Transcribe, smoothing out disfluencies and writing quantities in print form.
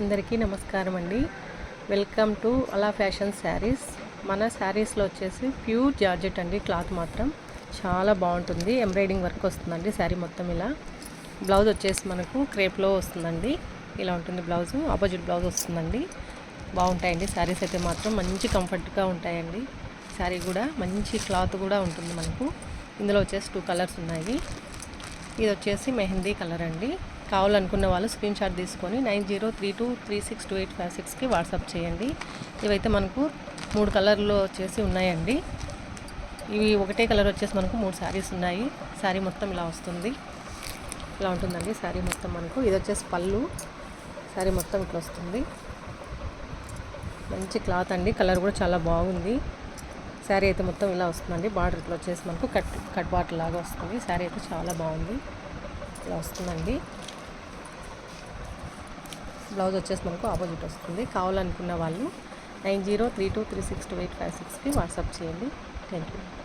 అందరికీ నమస్కారం అండి. వెల్కమ్ టు అలా ఫ్యాషన్ శారీస్. మన శారీస్లో వచ్చేసి ప్యూర్ జార్జెట్ అండి. క్లాత్ మాత్రం చాలా బాగుంటుంది. ఎంబ్రాయిడింగ్ వర్క్ వస్తుందండి శారీ మొత్తం ఇలా. బ్లౌజ్ వచ్చేసి మనకు క్రేప్లో వస్తుందండి. ఇలా ఉంటుంది బ్లౌజు. ఆపోజిట్ బ్లౌజ్ వస్తుందండి. బాగుంటాయండి శారీస్ అయితే మాత్రం మంచి కంఫర్ట్గా ఉంటాయండి. శారీ కూడా మంచి క్లాత్ కూడా ఉంటుంది మనకు. ఇందులో వచ్చేసి 2 కలర్స్ ఉన్నాయి. ఇది వచ్చేసి మెహందీ కలర్ అండి. కావాలనుకున్న వాళ్ళు స్క్రీన్ షాట్ తీసుకొని 9032362856కి వాట్సాప్ చేయండి. ఇవైతే మనకు 3 కలర్లో వచ్చేసి ఉన్నాయండి. ఇవి ఒకటే కలర్ వచ్చేసి మనకు 3 శారీస్ ఉన్నాయి. శారీ మొత్తం ఇలా వస్తుంది. ఇలా ఉంటుందండి శారీ మొత్తం మనకు. ఇది వచ్చేసి పళ్ళు. శారీ మొత్తం ఇట్లా వస్తుంది. మంచి క్లాత్ అండి. కలర్ కూడా చాలా బాగుంది. శారీ అయితే మొత్తం ఇలా వస్తుందండి. బార్డర్ ఇట్లా వచ్చేసి మనకు కట్ బార్డర్ లాగా వస్తుంది. శారీ అయితే చాలా బాగుంది. ఇలా వస్తుందండి. బ్లౌజ్ వచ్చేసి మనకు ఆపోజిట్ వస్తుంది. కావాలనుకున్న వాళ్ళు 9032362856కి వాట్సాప్ చేయండి. Thank you.